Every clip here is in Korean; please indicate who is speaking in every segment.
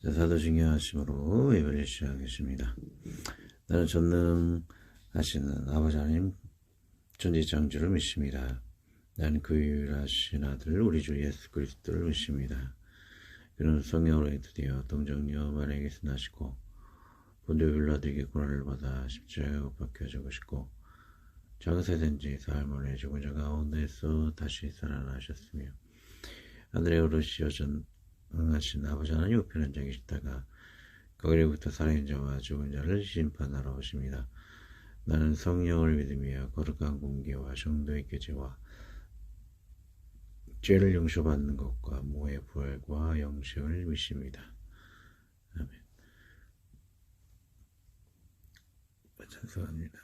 Speaker 1: 자, 사도신경하심으로 예배를 시작하겠습니다. 나는 전능하시는 아버지 하나님 전지창조를 믿습니다. 나는 그 유일하신 아들 우리 주 예수 그리스도를 믿습니다. 그는 성령으로 드디어 동정녀 마리아에게서 나시고 본디오 빌라도에게 고난을 받아 십자가에 못 박혀 죽으시고 장사된 지 사흘 만에 죽은 자 가운데서 다시 살아나셨으며 하늘에 오르시어 전능하신 아버지 하나님 우편한 자에 계시다가 거기로부터 살아있는 자와 죽은 자를 심판하러 오십니다. 나는 성령을 믿으며 거룩한 공기와 성도의 교제와 죄를 용서받는 것과 모의 부활과 영생을 믿습니다. 아멘. 찬송합니다.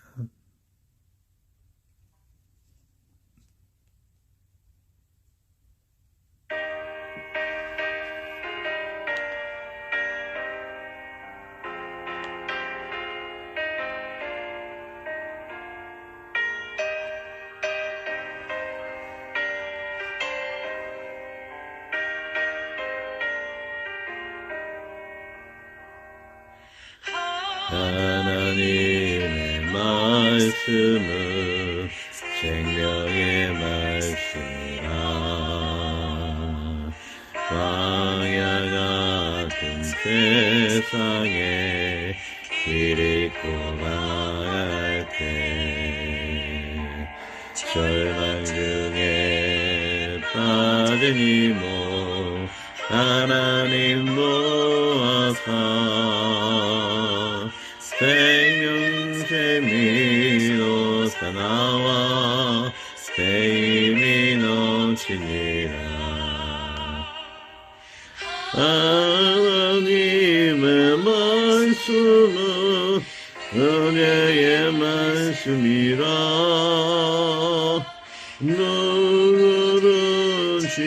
Speaker 1: 하나님의 말씀은 생명의 말씀이라 광야 같은 세상에 길을 고나갈 때 절망 중에 빠진 이모 하나님 모아사 생명샘이 솟아 나와 새 힘이 넘치니라. 하나님의 말씀은 은혜의 말씀이라 누구든지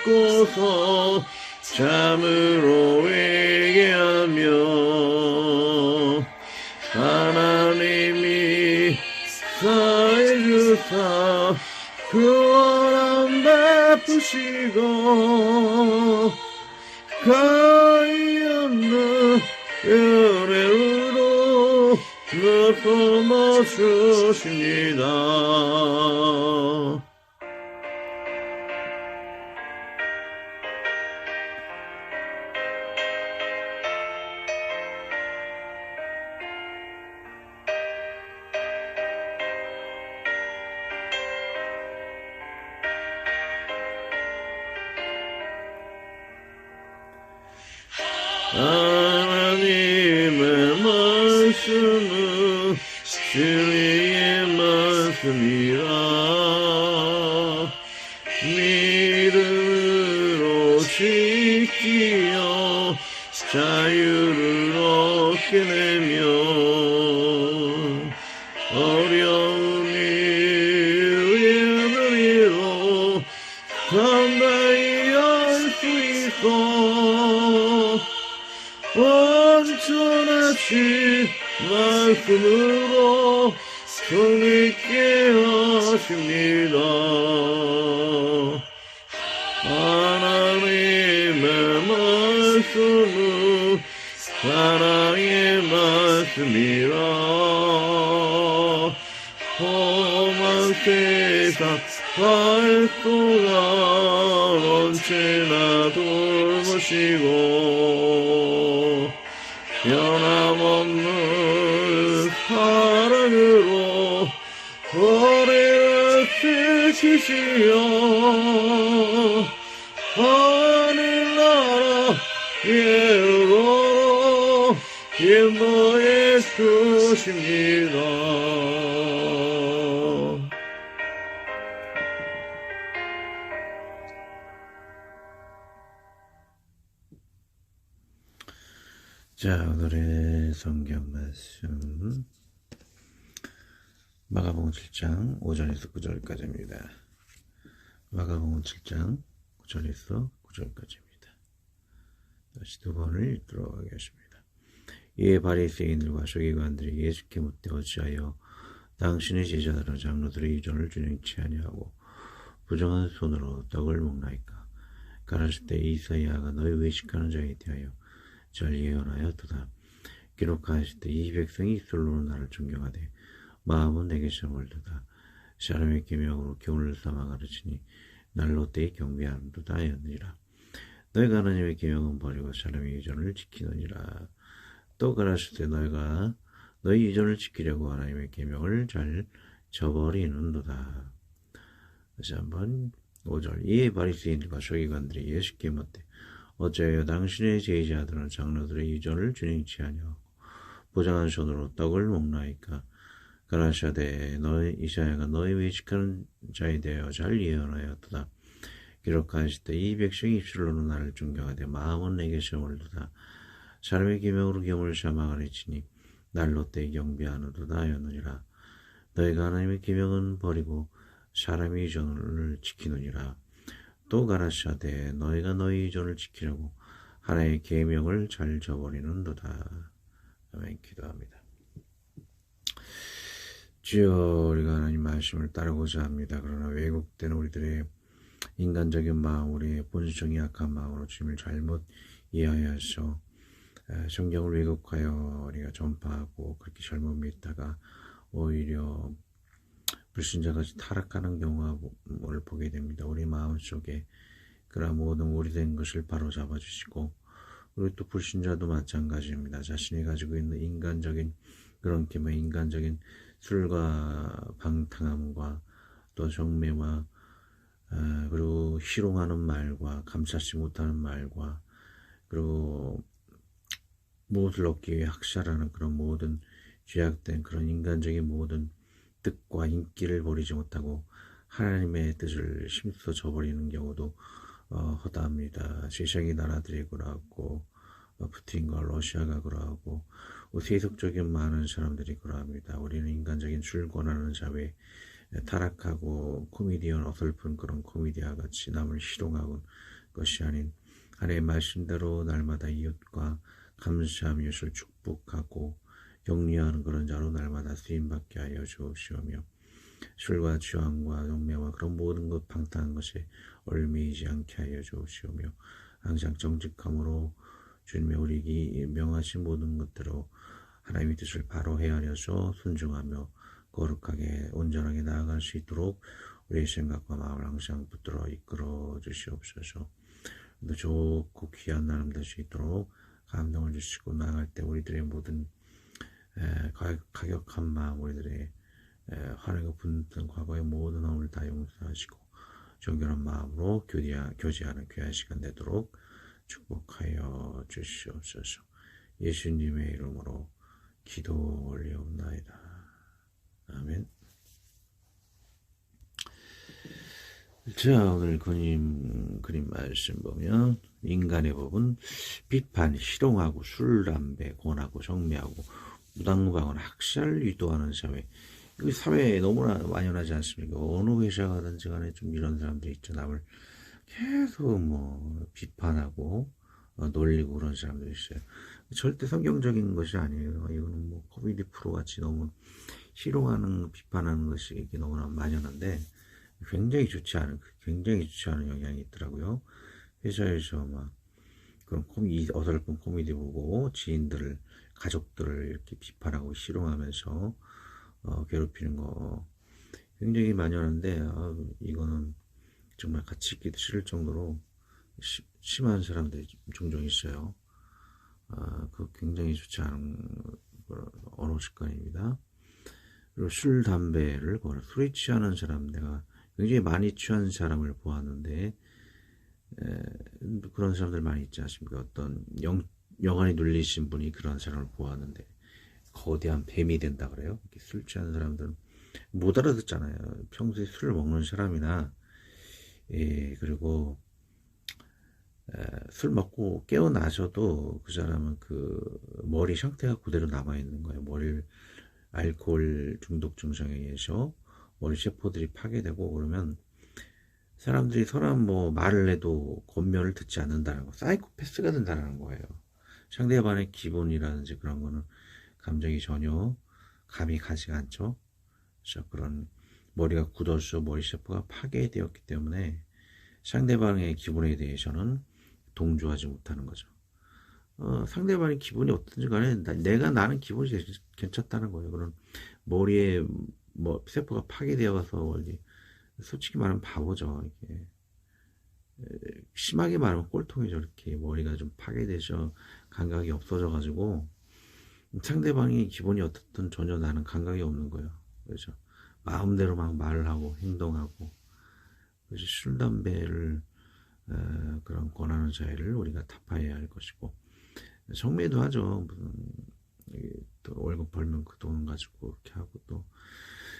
Speaker 1: 믿고서 참으로 회개하며 하나님이 사해주사 구원함 베푸시고 가히 없는 은혜로 늘 품어주십니다. 하나님의 말씀은 진리의 말씀이라 믿음으로 지키어 자유를 얻게 되며 어려움이 예배로 담대히 할 수 있어 완전하신 말씀으로 손있게 하십니다. 하나님의 말씀은 사랑의 말씀이라 험한 세상 활동가 언제나 돌보시고 변함없는 사랑으로 우리를 지키시어 하늘나라 예로 인도해 주십니다. 자, 오늘의 성경 말씀 마가복음 7장 5절에서 9절까지입니다. 마가복음 7장 5절에서 9절까지입니다. 다시 두 번을 읽도록 하겠습니다. 이에 바리새인들과 서기관들이 예수께 묻되 어찌하여 당신의 제자들은 장로들의 유전을 준행치 아니하고 부정한 손으로 떡을 먹나이까? 가라실 때 이사야가 너희 외식하는 자에 대하여 잘 예언하였도다. 기록하실 때 이 백성이 입술로 나를 존경하되 마음은 내게 시험을두다. 사람의 계명으로 교훈을 삼아 가르치니 날로 때에 경배함도다 하였느니라. 너희가 하나님의 계명은 버리고 사람의 유전을 지키느니라. 또 가라실 때 너희가 너희 유전을 지키려고 하나님의 계명을 잘 저버리는도다. 다시 한번 5절. 이에 바리새인들과 서기관들이 예수께 묻되 어찌하여 당신의 제자들은 장로들의 유전을 준행치 아니하고 보장한 손으로 떡을 먹나이까. 가라사대 너희 이사야가 너희 외식하는 자에 대하여 잘 예언하였도다. 기록하실 때 이 백성이 입술로는 나를 존경하되 마음은 내게 시험을 두다. 사람의 계명으로 경을 삼아 가르치니 날로 때 경배하노도다 하였느니라. 너희가 하나님의 계명은 버리고 사람의 유전을 지키느니라. 또 가라사대 너희가 너희 유전을 지키려고 하나님의 계명을 잘 저버리는도다. 아멘. 기도합니다. 주여, 우리가 하나님 말씀을 따르고자 합니다. 그러나 왜곡된 우리들의 인간적인 마음, 우리의 본성이 약한 마음으로 주님을 잘못 이해하여서 성경을 왜곡하여 우리가 전파하고 그렇게 잘못 믿다가 오히려 불신자같이 타락하는 경우를 보게 됩니다. 우리 마음속에 그러한 모든 오래된 것을 바로 잡아주시고, 그리고 또 불신자도 마찬가지입니다. 자신이 가지고 있는 인간적인 그런 기분, 인간적인 술과 방탕함과 또 정매와 그리고 희롱하는 말과 감싸지 못하는 말과 그리고 무엇을 얻기 위해 학살하는 그런 모든 죄악된 그런 인간적인 모든 뜻과 인기를 버리지 못하고 하나님의 뜻을 힘써 저버리는 경우도 허다합니다. 세상의 나라들이 그러하고 푸틴과 러시아가 그러하고 세속적인 많은 사람들이 그러합니다. 우리는 인간적인 줄권하는 사회에 타락하고 코미디언 어설픈 그런 코미디와 같이 남을 희롱하는 것이 아닌 하나님의 말씀대로 날마다 이웃과 감사하며 이웃을 축복하고 격려하는 그런 자로 날마다 쓰임받게 하여 주옵시오며, 술과 취함과 용매와 그런 모든 것 방탕한 것에 얽매이지 않게 하여 주옵시오며, 항상 정직함으로 주님의 우리에게 명하신 모든 것대로 하나님의 뜻을 바로 헤아려서 순종하며 거룩하게 온전하게 나아갈 수 있도록 우리의 생각과 마음을 항상 붙들어 이끌어 주시옵소서. 또 좋고 귀한 나름 될 수 있도록 감동을 주시고, 나아갈 때 우리들의 모든 가격한 마음, 우리들의 화내고 분노했던 과거의 모든 허물을 다 용서하시고 정결한 마음으로 교제하는 귀한 시간 되도록 축복하여 주시옵소서. 예수님의 이름으로 기도 올리옵나이다. 아멘. 자, 오늘 그림 말씀 보면 인간의 법은 비판, 희롱하고 술, 담배, 권하고 정매하고 무당무방은 학살 유도하는 사회. 이 사회에 너무나 만연하지 않습니까? 어느 회사 가든지 간에 좀 이런 사람들이 있죠. 남을 계속 비판하고 놀리고 그런 사람들이 있어요. 절대 성경적인 것이 아니에요. 이거는 코미디 프로 같이 너무 희롱하는, 비판하는 것이 이게 너무나 만연한데 굉장히 좋지 않은 영향이 있더라고요. 회사에서 그런 어설픈 코미디 보고 지인들을, 가족들을 이렇게 비판하고 희롱하면서 괴롭히는 거 굉장히 만연한데, 이거는 정말 같이 있기도 싫을 정도로 심한 사람들이 종종 있어요. 그 굉장히 좋지 않은 언어 습관입니다. 그리고 술, 담배를 술이 취하는 사람, 내가 굉장히 많이 취한 사람을 보았는데 그런 사람들 많이 있지 않습니까? 어떤 영안이 눌리신 분이 그런 사람을 보았는데 거대한 뱀이 된다 그래요. 이렇게 술 취한 사람들은 못 알아듣잖아요. 평소에 술을 먹는 사람이나 그리고 술 먹고 깨어나셔도 그 사람은 그 머리 상태가 그대로 남아있는 거예요. 머리를 알코올 중독 증상에 의해서 머리 세포들이 파괴되고, 그러면 사람들이 서로 말을 해도 권면을 듣지 않는다는 거, 사이코패스가 된다는 거예요. 상대방의 기분이라든지 그런 거는 감정이 전혀 감이 가지가 않죠. 그래서 그런 머리가 굳어서 머리 세포가 파괴되었기 때문에 상대방의 기분에 대해서는 동조하지 못하는 거죠. 상대방의 기분이 어떤지 간에 내가 나는 기분이 괜찮다는 거예요. 그런 머리에 뭐 세포가 파괴되어서 솔직히 말하면 바보죠. 이게 심하게 말하면 꼴통이죠. 이렇게 머리가 좀 파괴돼서 감각이 없어져가지고 상대방의 기분이 어떻든 전혀 나는 감각이 없는 거예요. 그래서 마음대로 막 말을 하고 행동하고, 그래서 술 담배를 그런 권하는 자를 우리가 타파해야 할 것이고, 성매도 하죠. 무슨 또 월급 벌면 그 돈 가지고 이렇게 하고, 또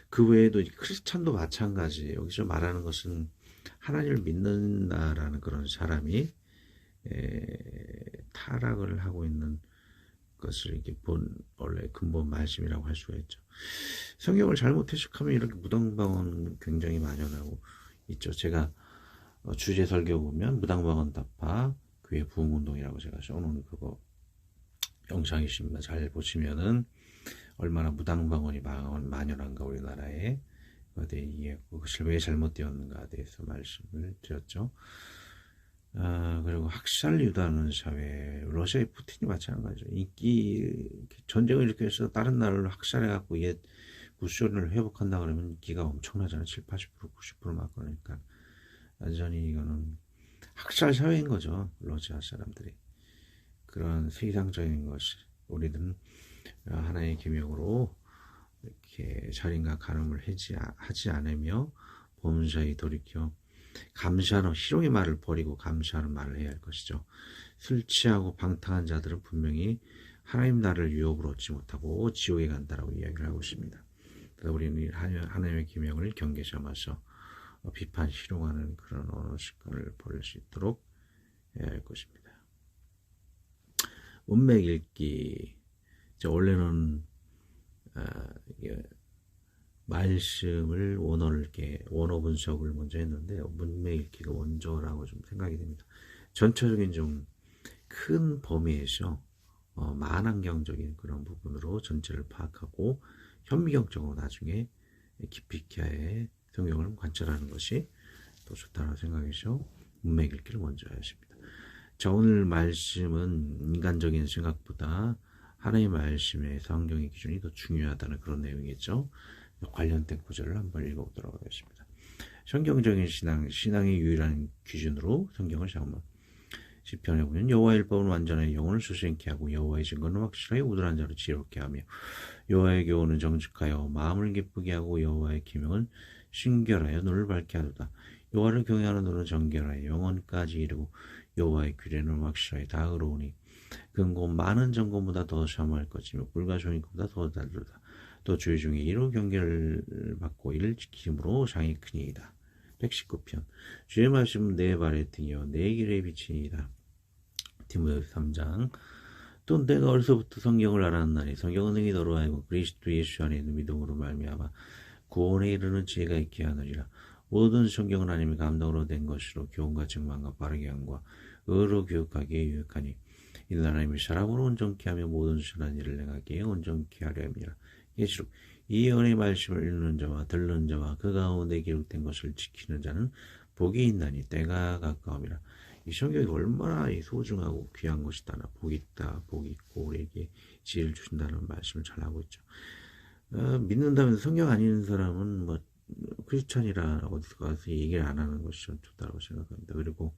Speaker 1: 그 외에도 크리스찬도 마찬가지. 여기서 말하는 것은 하나님을 믿는다라는 그런 사람이 타락을 하고 있는 것을 이렇게 원래 근본 말씀이라고 할 수가 있죠. 성경을 잘못 해석하면 이렇게 무당방언 굉장히 만연하고 있죠. 제가 주제 설교 보면 무당방언 타파 교회 부흥운동이라고 제가 써놓은 그거 영상이 있습니다. 잘 보시면은 얼마나 무당방언이 만연한가 우리나라에, 그것에 이해, 그것을 왜 잘못되었는가에 대해서 말씀을 드렸죠. 그리고 학살 유도하는 사회, 러시아의 푸틴이 마찬가지죠. 인기 전쟁을 일으켜서 다른 나라를 학살해갖고 옛 구소련을 회복한다 그러면 인기가 엄청나잖아요. 7, 80%, 90% 막 그러니까 완전히 이거는 학살 사회인 거죠. 러시아 사람들이. 그런 세상적인 것이 우리들은 하나의 계명으로 이렇게 살인과 간음을 하지 않으며 범사에 돌이켜 감사하는, 희롱의 말을 버리고 감사하는 말을 해야 할 것이죠. 술 취하고 방탕한 자들은 분명히 하나님 나라를 유업으로 얻지 못하고 지옥에 간다라고 이야기를 하고 있습니다. 그래서 우리는 하나님의 계명을 경계 삼아서 비판, 희롱하는 그런 언어 습관을 버릴 수 있도록 해야 할 것입니다. 문맥 읽기. 원래는 말씀을 원어 분석을 먼저 했는데 문맥 읽기가 원조라고 좀 생각이 됩니다. 전체적인 좀 큰 범위에서 만환경적인 그런 부분으로 전체를 파악하고 현미경적으로 나중에 깊이 있게 성경을 관찰하는 것이 더 좋다는 생각에서 문맥 읽기를 먼저 하십니다. 자, 오늘 말씀은 인간적인 생각보다 하나님의 말씀의 성경의 기준이 더 중요하다는 그런 내용이겠죠. 관련된 구절을 한번 읽어보도록 하겠습니다. 성경적인 신앙의 유일한 기준으로 성경을 한번 시편에 보면 여호와의 율법은 완전하게 영혼을 수생케 하고 여호와의 증거는 확실하게 우둔한 자를 지혜롭게 하며 여호와의 교훈은 정직하여 마음을 기쁘게 하고 여호와의 계명은 신결하여 눈을 밝게 하도다. 여호와를 경외하는 눈은 정결하여 영혼까지 이르고 여호와의 규례는 확실하게 다 의로우니 근고 많은 정금보다 더 사모할 것이며 꿀과 종이보다 더 다르다. 또 주의 중에 이로 경계를 받고 이를 지킴으로 상이 크니이다. 119편. 주의 말씀은 내 발의 등이요 내 길의 빛이니이다. 디모데후서 3장. 또 내가 어려서부터 성경을 알았나니 성경은 능히 너로 하여금 그리스도 예수 안에 있는 믿음으로 말미암아 구원에 이르는 지혜가 있게 하느니라. 모든 성경은 하나님의 감동으로 된 것으로 교훈과 증망과 바르게 함과 의로 교육하기에 유익하니 이는 하나님이 사람으로 온전케 하며 모든 선한 일을 행하기에 온전케 하려 함이라. 예시록 이 예언의 말씀을 읽는 자와 듣는 자와 그 가운데 기록된 것을 지키는 자는 복이 있나니 때가 가까움이라. 이 성경이 얼마나 소중하고 귀한 것이다. 복이 있다. 복이 있고 우리에게 지혜를 주신다는 말씀을 잘 하고 있죠. 믿는다면 성경 안 읽는 사람은 뭐 크리스천이라 어디 가서 얘기를 안 하는 것이 좀 좋다고 생각합니다. 그리고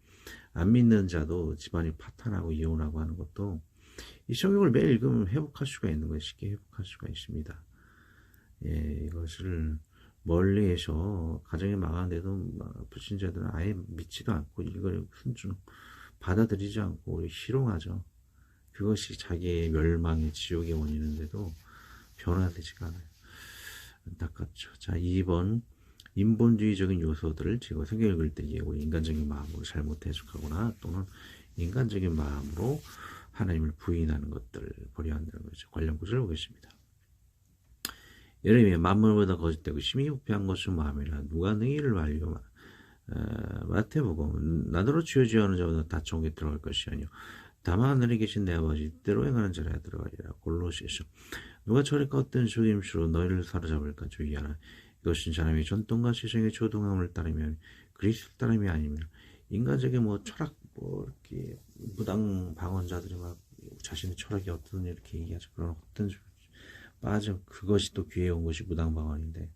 Speaker 1: 안 믿는 자도 집안이 파탄하고 이혼하고 하는 것도 이 성경을 매일 읽으면 회복할 수가 있는 거예요. 쉽게 회복할 수가 있습니다. 예, 이것을 멀리해서 가정이 망하는데도 불신자들은 아예 믿지도 않고 이걸 순종 받아들이지 않고 희롱하죠. 그것이 자기의 멸망의 지옥의 원인인데도 변화되지가 않아요. 안타깝죠. 자, 2번 인본주의적인 요소들을 제가 성경 읽을 때에 우리 인간적인 마음으로 잘못 해석하거나 또는 인간적인 마음으로 하나님을 부인하는 것들을 버려야 한다는 거죠. 관련 구절을 보겠습니다. 예레미야 만물보다 거짓되고 심히 부패한 것은 마음이라 누가 능히를 말리고 마태복음 나더러 지어지어하는 자보다 다 천국에 들어갈 것이 아니요 다만 하늘에 계신 내 아버지 뜻대로 행하는 자라 들어가리라. 골로새서 누가 저리가 어떤 속임수로 너희를 사로잡을까 주의하라. 이것은 사람의 전통과 세상의 조동함을 따르면 그리스도 따름이 아니면 인간적인 뭐 철학, 뭐 이렇게 무당 방언자들이 막 자신의 철학이 어떤 이렇게 얘기하죠. 그런 어떤 빠져 그것이 또 귀에 온 것이 무당 방언인데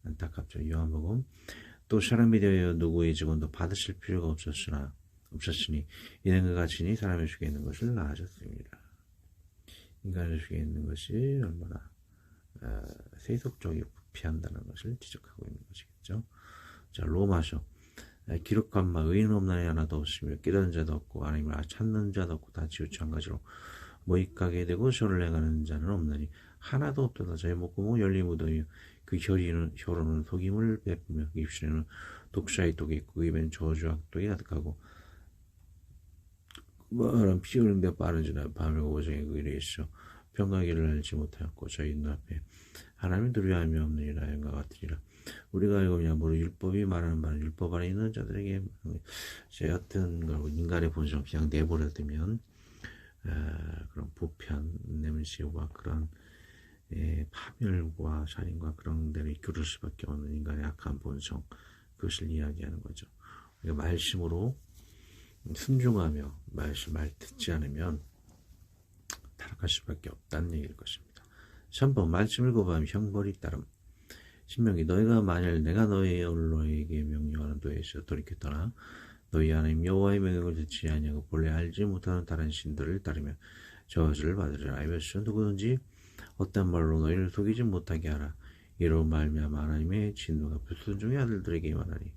Speaker 1: 안타깝죠. 요한복음 또 사람이 되어 누구의 증언도 받으실 필요가 없었으니 이는 그가 친히 사람의 속에 있는 것을 나아졌습니다. 인간의 속에 있는 것이 얼마나 세속적이고 부패한다는 것을 지적하고 있는 것이겠죠. 자, 로마서 기록한 바 의인 없나니 하나도 없으며 깨닫는 자도 없고 하나님을 찾는 자도 없고 다 지우쳐 한 가지로 모익하게 되고 손을 행하는 자는 없나니 하나도 없도다. 저희 목구멍 열린 무덤이요 그 혀로는 속임을 베푸며 그 입술에는 독사의 독이 있고 그 입에는 저주와 독이 가득하고 뭐는 피 흘리는데 빠른 지나 밤과 오정에 그 일이 있어 평강기를 알지 못하였고 저희 눈앞에 하나님을 두려워함이 없느니라 영과 같으리라. 우리가 알고 있냐 모르 율법이 말하는 바는 율법 안에 있는 자들에게 제 어떤 걸 인간의 본성을 그냥 내버려두면 그런 부패한 냄새와 그런 파멸과 살인과 그런 데를 이끌을 수밖에 없는 인간의 악한 본성, 그것을 이야기하는 거죠. 우리가 말씀으로 순종하며 말 듣지 않으면 타락할 수밖에 없다는 얘기일 것입니다. 3번 말씀을 거부하면 형벌이 따름. 신명기 너희가 만일 내가 너희에게 명령하는 도에서 돌이켜 떠나 너희 하나님 여호와의 명령을 듣지 아니하고 본래 알지 못하는 다른 신들을 따르며 저주를 받으리라. 이것은 누구든지 어떤 말로 너희를 속이지 못하게 하라. 이로 말미암아 하나님의 진노가 불순종의 아들들에게 임하나니.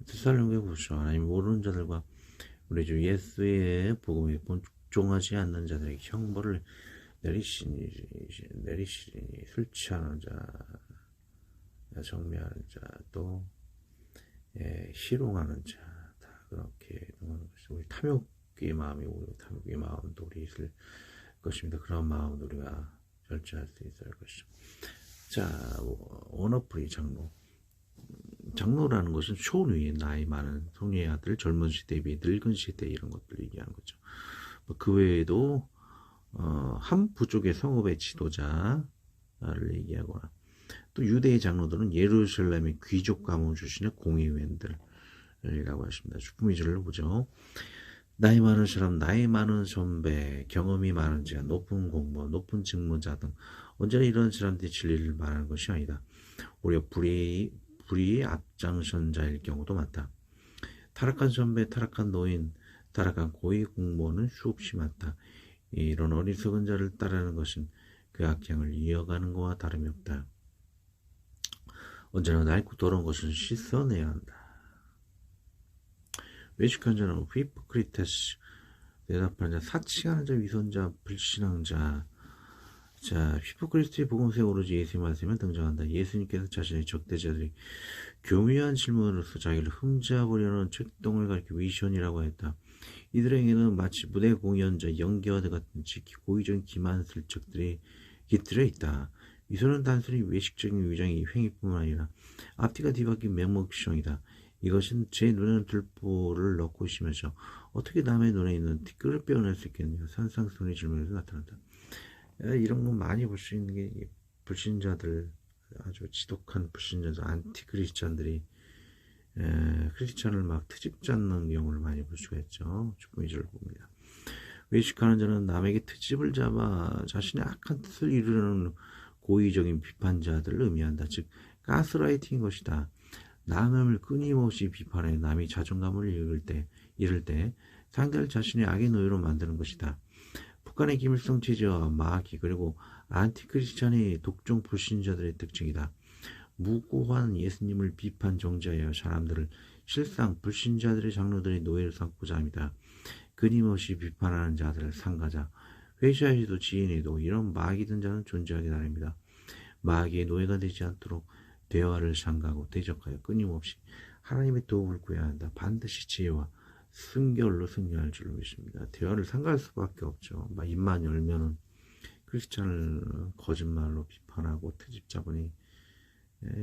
Speaker 1: 데살로니가 후서 하나님 모르는 자들과 우리 주 예수의 복음에 복종하지 않는 자들에게 형벌을 내리시니 술 취하는 자, 정죄하는 자, 또 희롱하는 자, 다 그렇게 넘어가는 것이 우리 탐욕의 마음이 탐욕의 마음도 우리 있을 것입니다. 그런 마음도 우리가 절제할 수 있을 것이죠. 자, 원어프리 장로. 장로라는 것은 초누이 나이 많은 성녀의 아들, 젊은 시대 비 늙은 시대 이런 것들 얘기하는 거죠. 그 외에도 한 부족의 성읍의 지도자를 얘기하거나 또 유대의 장로들은 예루살렘의 귀족 가문 출신의 공의원들이라고 하십니다. 주꾸미절로 보죠. 나이 많은 사람, 나이 많은 선배, 경험이 많은 자, 높은 공무원, 높은 직무자 등 언제나 이런 사람들이 진리를 말하는 것이 아니다. 오히려 불의의 앞장선 자일 경우도 많다. 타락한 선배, 타락한 노인, 타락한 고위 공무원은 수없이 많다. 이런 어리석은 자를 따르는 것은 그 악행을 이어가는 것과 다름이 없다. 언제나 낡고 더러운 것은 씻어내야 한다. 외식한 자는 휘포크리테스, 대답하는 자, 사칭하는 자, 위선자, 불신앙자. 자, 휘포크리스의 복음서에 오로지 예수의 말씀에 등장한다. 예수님께서 자신의 적대자들이 교묘한 질문으로서 자기를 흠잡으려는 책동을 가리켜 위선이라고 했다. 이들에게는 마치 무대 공연자, 연기와드 같은 고의적인 기만 슬쩍들이 깃들여 있다. 위선은 단순히 외식적인 위장의 행위뿐만 아니라 앞뒤가 뒤바뀐 맹목성이다. 이것은 제 눈에는 들보를 넣고 있으면서 어떻게 남의 눈에 있는 티끌을 빼어낼 수 있겠느냐. 산상수훈의 질문에서 나타난다. 이런 거 많이 볼 수 있는 게 불신자들, 아주 지독한 불신자들, 안티크리스찬들이 크리스찬을 막 트집 잡는 경우를 많이 볼 수가 있죠. 주꾸미절을 봅니다. 외식하는 자는 남에게 트집을 잡아 자신의 악한 뜻을 이루려는 고의적인 비판자들을 의미한다. 즉 가스라이팅인 것이다. 남을 끊임없이 비판해 남이 자존감을 잃을 때 상대를 자신의 악의 노예로 만드는 것이다. 북한의 김일성 체제와 마귀 그리고 안티크리스찬의 독종 불신자들의 특징이다. 무고한 예수님을 비판 정죄하여 사람들을 실상 불신자들의 장로들의 노예를 삼고자 합니다. 끊임없이 비판하는 자들을 상가자, 회사에도 지인에도 이런 마귀든 자는 존재하기 나름입니다. 마귀의 노예가 되지 않도록 대화를 상가하고 대적하여 끊임없이 하나님의 도움을 구해야 한다. 반드시 지혜와 순결로 승리할 줄로 믿습니다. 대화를 상가할 수밖에 없죠. 입만 열면은 크리스찬을 거짓말로 비판하고 트집 잡으니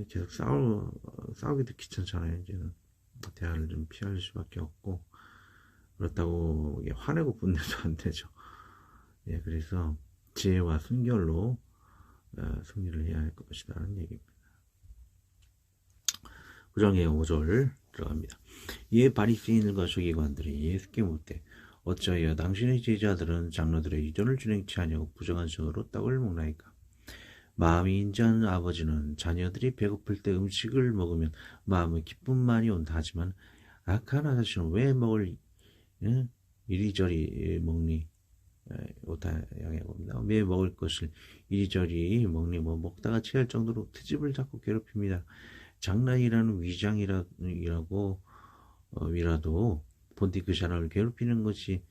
Speaker 1: 계속 싸우기도 귀찮잖아요. 이제는 대화를 좀 피할 수밖에 없고 그렇다고 화내고 분내도 안 되죠. 그래서 지혜와 순결로 승리를 해야 할 것이라는 얘기입니다. 구장의 5절 들어갑니다. 이에 바리새인들과 서기관들이 예수께 묻되 어찌하여 당신의 제자들은 장로들의 의견을 준행치 아니하고 부정한 손으로 떡을 먹나이까? 마음이 인자한 아버지는 자녀들이 배고플 때 음식을 먹으면 마음의 기쁨만이 온다 하지만 악한 아저씨는 왜 먹을 이리저리 먹니? 오다 양해 봅니다. 왜 먹을 것을 이리저리 먹니? 뭐 먹다가 체할 정도로 트집을 잡고 괴롭힙니다. 장난이라는 위장이라고 위라도 본디 그 사람을 괴롭히는 것이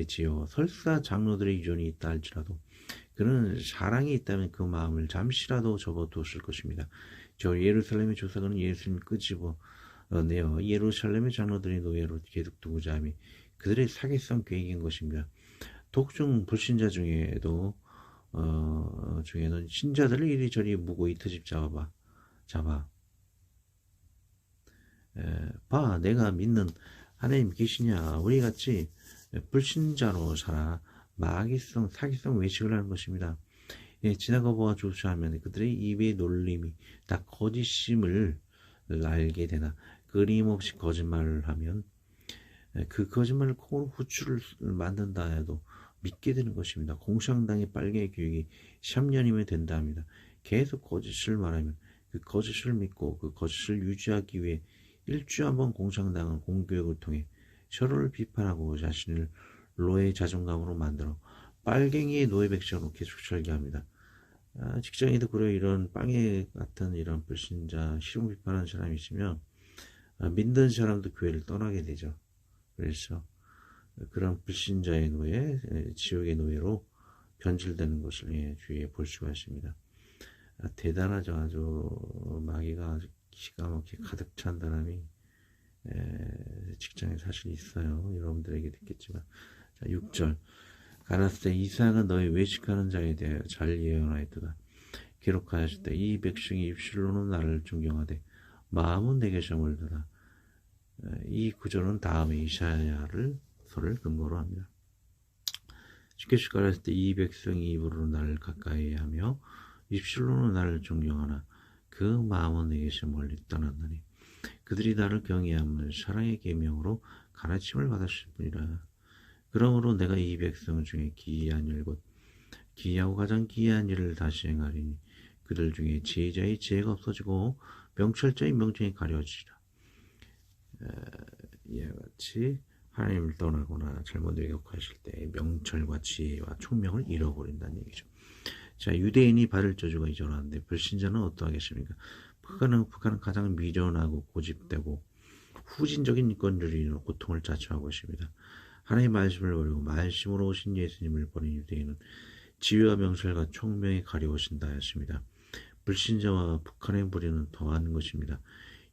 Speaker 1: 지요. 설사 장로들의 의존이 있다 할지라도 그는 사랑이 있다면 그 마음을 잠시라도 접어두었을 것입니다. 저 예루살렘의 조사관은 예수님을 끄집어 내어 예루살렘의 장로들의 노예로 계속 두고자 함이 그들의 사기성 계획인 것입니다. 독중 불신자 중에는 신자들을 이리저리 무고히 트집 잡아 봐 내가 믿는 하나님 계시냐 우리 같이 불신자로 살아 마귀성 사기성 외식을 하는 것입니다. 지나가 보아 조사하면 그들의 입의 놀림이 다 거짓임을 알게 되나 끊임없이 거짓말을 하면 그 거짓말을 콩으로 후추를 만든다 해도 믿게 되는 것입니다. 공상당의 빨갱이 교육이 3년이면 된다 합니다. 계속 거짓을 말하면 그 거짓을 믿고 그 거짓을 유지하기 위해 일주에 한 번 공상당한 공교육을 통해 서로를 비판하고 자신을 노예 자존감으로 만들어 빨갱이의 노예 백성으로 계속 설계합니다. 직장에도 그래 이런 빵에 같은 이런 불신자 실용 비판하는 사람이 있으면 믿는 사람도 교회를 떠나게 되죠. 그래서 그런 불신자의 노예, 지옥의 노예로 변질되는 것을 주위에 볼 수가 있습니다. 대단하죠. 아주 마귀가 아주 기가 막히게 가득 찬 사람이 직장에 사실 있어요. 여러분들에게도 있겠지만. 자, 6절 가라사대 이사야가 너희 외식하는 자에 대하여 잘 예언하였도다. 기록하였을 때 이 백성이 입술로는 나를 존경하되 마음은 내게서 멀더라. 이 구절은 다음에 이사야를 소를 근거로 합니다. 쉽게 가라사대 때 이 백성이 입으로 나를 가까이 하며 입술로는 나를 존경하나 그 마음은 내게서 멀리 떠났나니 그들이 나를 경외함을 사랑의 계명으로 가르침을 받았을 뿐이라. 그러므로 내가 이 백성 중에 기이한 일 곧 기이하고 가장 기이한 일을 다시 행하리니 그들 중에 지혜자의 지혜가 없어지고 명철자의 명철이 가려지리라. 이와 같이 하나님을 떠나거나 잘못 왜곡하실 때 명철과 지혜와 총명을 잃어버린다는 얘기죠. 자, 유대인이 받을 저주가 이전하는데 불신자는 어떠하겠습니까? 북한은 가장 미련하고 고집되고 후진적인 인권주의로 인해 고통을 자초하고 있습니다. 하나님의 말씀을 버리고 말씀으로 오신 예수님을 버린 유대인은 지혜와 명철과 총명이 가려우신다 했습니다. 불신자와 북한의 무리는 더한 것입니다.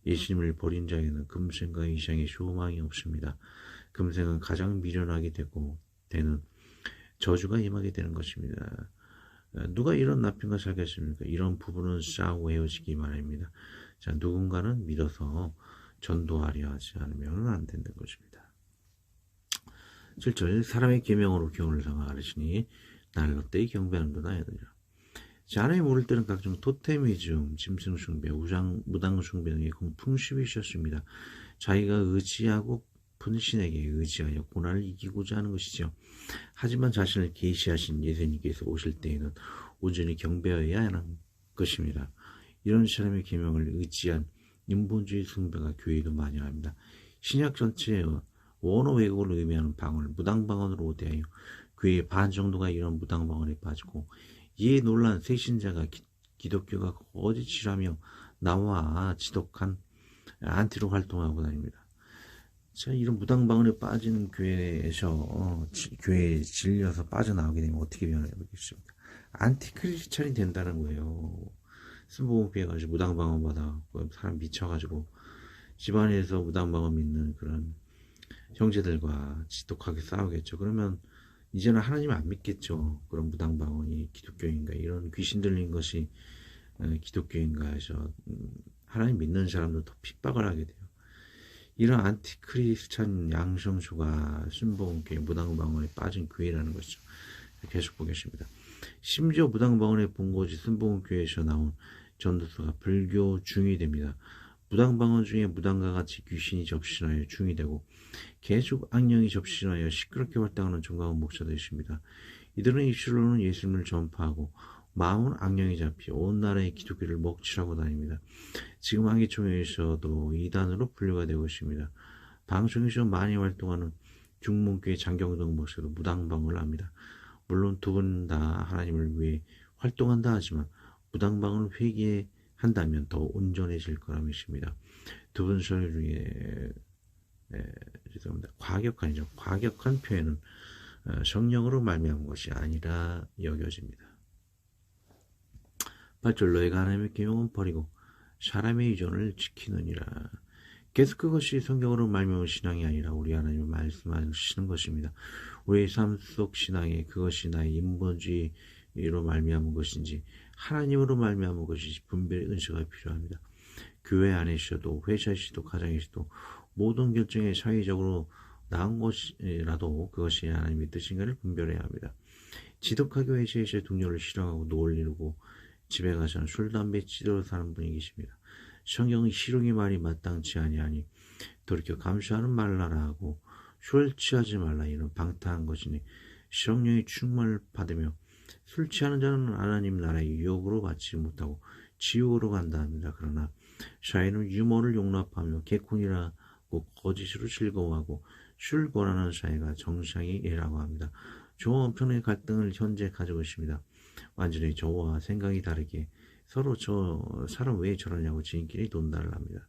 Speaker 1: 예수님을 버린 자에는 금생과 이상의 소망이 없습니다. 금생은 가장 미련하게 되는 저주가 임하게 되는 것입니다. 누가 이런 나편과 살겠습니까? 이런 부부는 싸우고 헤어지기 마련입니다. 자, 누군가는 믿어서 전도하려 하지 않으면 안 되는 것입니다. 7절 사람의 계명으로 교훈을 삼아 가르치니 나를 롯데이 경배하는도다 하더니라. 자, 하나님 모를 때는 각종 토테미즘, 짐승 숭배, 무당 숭배 등의 풍습이 있었습니다. 자기가 의지하고 분신에게 의지하여 고난을 이기고자 하는 것이죠. 하지만 자신을 계시하신 예수님께서 오실 때에는 온전히 경배해야 하는 것입니다. 이런 사람의 계명을 의지한 인본주의 숭배가 교회에도 만연합니다. 신약 전체에 원어 왜곡을 의미하는 방언을 무당방언으로 대하여 교회의 반 정도가 이런 무당방언에 빠지고 이에 놀란 새신자가 기독교가 거짓이라며 나와 지독한 안티로 활동하고 다닙니다. 자, 이런 무당방언에 빠진 교회에서 교회에 질려서 빠져나오게 되면 어떻게 변해보겠습니까? 안티크리스찬이 된다는 거예요. 순복음 피해가지고 무당방언 받아 사람 미쳐가지고 집안에서 무당방언 믿는 그런 형제들과 지독하게 싸우겠죠. 그러면 이제는 하나님 안 믿겠죠. 그런 무당방언이 기독교인가 이런 귀신 들린 것이 기독교인가 해서 하나님 믿는 사람도 더 핍박을 하게 돼요. 이런 안티크리스찬 양성수가 순복음교회 무당방언에 빠진 교회라는 것이죠. 계속 보겠습니다. 심지어 무당방언의 본고지 순복음교회에서 나온 전도서가 불교 중이 됩니다. 무당방언 중에 무당과 같이 귀신이 접신하여 중이 되고 계속 악령이 접신하여 시끄럽게 활동하는 종강한 목사도 있습니다. 이들은 입술로는 예수님을 전파하고 마음은 악령이 잡혀 온 나라의 기독교를 먹칠하고 다닙니다. 지금 한기총회에서도 이단으로 분류가 되고 있습니다. 방송에서 많이 활동하는 중문교회 장경동 목사도 무당방언을 합니다. 물론 두 분 다 하나님을 위해 활동한다 하지만 무당방언을 회개한다면 더 온전해질 거라 믿습니다. 두 분 사이에 죄송합니다. 과격한 표현은 성령으로 말미암은 것이 아니라 여겨집니다. 8절 너희가 하나님의 계명은 버리고 사람의 의존을 지키느니라. 계속 그것이 성경으로 말미암은 신앙이 아니라 우리 하나님을 말씀하시는 것입니다. 우리의 삶 속 신앙에 그것이 나의 인본주의로 말미암은 것인지 하나님으로 말미암은 것인지 분별의 은사가 필요합니다. 교회 안에서도 회사에서도 가정에서도 모든 결정에 사회적으로 나은 것이라도 그것이 하나님의 뜻인가를 분별해야 합니다. 지독하게 회사에서 동료를 싫어하고 놀리고 집에 가서는 술, 담배 찌들어 사는 분이 계십니다. 성경은 희롱의 말이 마땅치 아니하니 돌이켜 감사하는 말라라 하고 술 취하지 말라 이는 방탕한 것이니 성령의 충만을 받으며 술 취하는 자는 하나님 나라의 유혹으로 받지 못하고 지옥으로 간다 합니다. 그러나 사회는 유머를 용납하며 개콘이라고 거짓으로 즐거워하고 술 권하는 사회가 정상이라고 합니다. 저와 엄청난 갈등을 현재 가지고 있습니다. 완전히 저와 생각이 다르게 서로 저 사람 왜 저러냐고 지인끼리 논란을 합니다.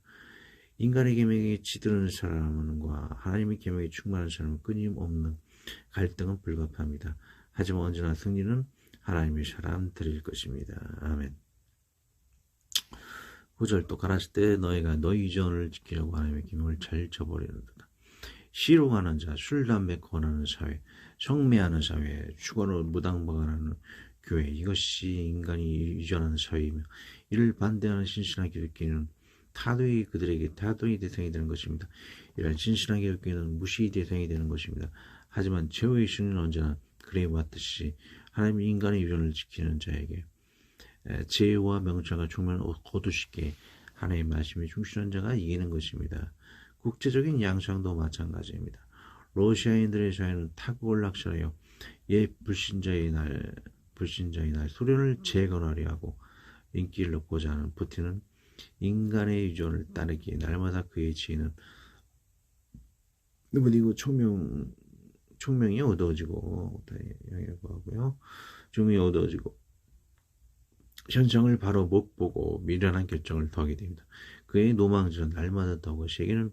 Speaker 1: 인간의 계명에 치드는 사람과 하나님의 계명에 충만한 사람은 끊임없는 갈등은 불가피합니다. 하지만 언제나 승리는 하나님의 사람들일 것입니다. 아멘. 9절 또 가라실 때 너희가 너희 유전을 지키려고 하나님의 계명을 잘 저버리는도다. 시롱하는 자, 술, 담배 권하는 사회, 성매하는 사회, 축원을 무당방언하는 교회, 이것이 인간이 유전하는 사회이며 이를 반대하는 신실한 기독교인은 그들에게 타도의 대상이 되는 것입니다. 이런 신실한 기독교인은 무시의 대상이 되는 것입니다. 하지만 최후의 승리는 언제나 그래 왔듯이 하나님이 인간의 유전을 지키는 자에게 지혜와 명철과 총명을 거두시게 하나님의 말씀에 충실한 자가 이기는 것입니다. 국제적인 양상도 마찬가지입니다. 러시아인들의 사회는 타국을 낙찰하여 불신자의 날 소련을 재건하려 하고 인기를 얻고자 하는 푸틴은 인간의 유전을 따르기에 날마다 그의 지혜는 그리고 총명이 어두워지고 총명이 어두워지고 현상을 바로 못 보고 미련한 결정을 더하게 됩니다. 그의 노망질은 날마다 더고 세계는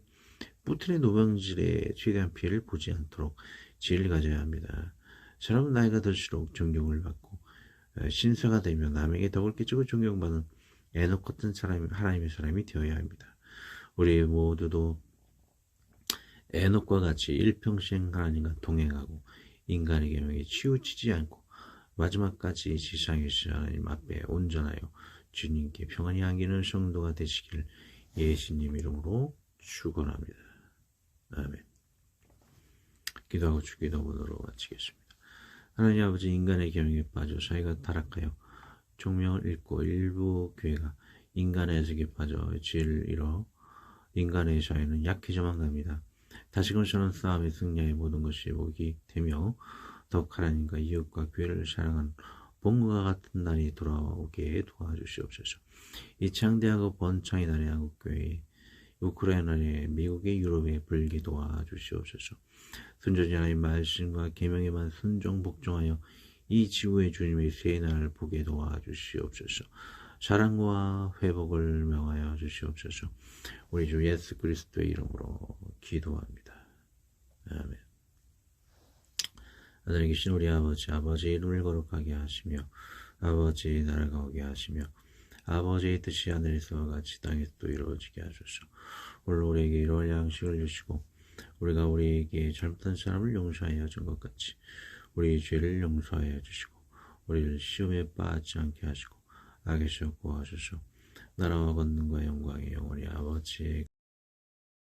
Speaker 1: 푸틴의 노망질에 최대한 피해를 보지 않도록 지혜를 가져야 합니다. 사람은 나이가 들수록 존경을 받고 신사가 되며 남에게 덕을 끼치고 존경받는 에녹 같은 하나님의 사람이 되어야 합니다. 우리 모두도 에녹과 같이 일평생 하나님과 동행하고 인간의 계명에 치우치지 않고 마지막까지 지상에서 하나님 앞에 온전하여 주님께 평안히 안기는 성도가 되시길 예수님 이름으로 축원합니다. 아멘. 기도하고 주기도문으로 마치겠습니다. 하나님 아버지, 인간의 계명에 빠져 사회가 타락하여 총명을 잃고 일부 교회가 인간의 해석에 빠져 지혜를 잃어 인간의 사회는 약해져만 갑니다. 다시금 저는 싸움의 승리의 모든 것이 복이 되며 더욱 하나님과 이웃과 교회를 사랑하는 본과 같은 날이 돌아오게 도와주시옵소서. 이 창대하고 번창의 날의 한국교회, 우크라이나의 미국의 유럽에 불게 도와주시옵소서. 순전히 하나님의 말씀과 계명에만 순종 복종하여 이 지구의 주님의 새 날을 보게 도와주시옵소서. 사랑과 회복을 명하여 주시옵소서. 우리 주 예수 그리스도의 이름으로 기도합니다. 아멘. 하늘에 계신 우리 아버지의 이름을 거룩하게 하시며 아버지의 나라가 오게 하시며 아버지의 뜻이 하늘에서와 같이 땅에서도 이루어지게 하소서. 오늘 우리에게 이러한 양식을 주시고 우리가 우리에게 잘못한 사람을 용서하여 준 것 같이 우리 죄를 용서하여 주시고 우리를 시험에 빠지지 않게 하시고 악에서 구하소서. 나라와 권능과 영광의 영원히 아버지의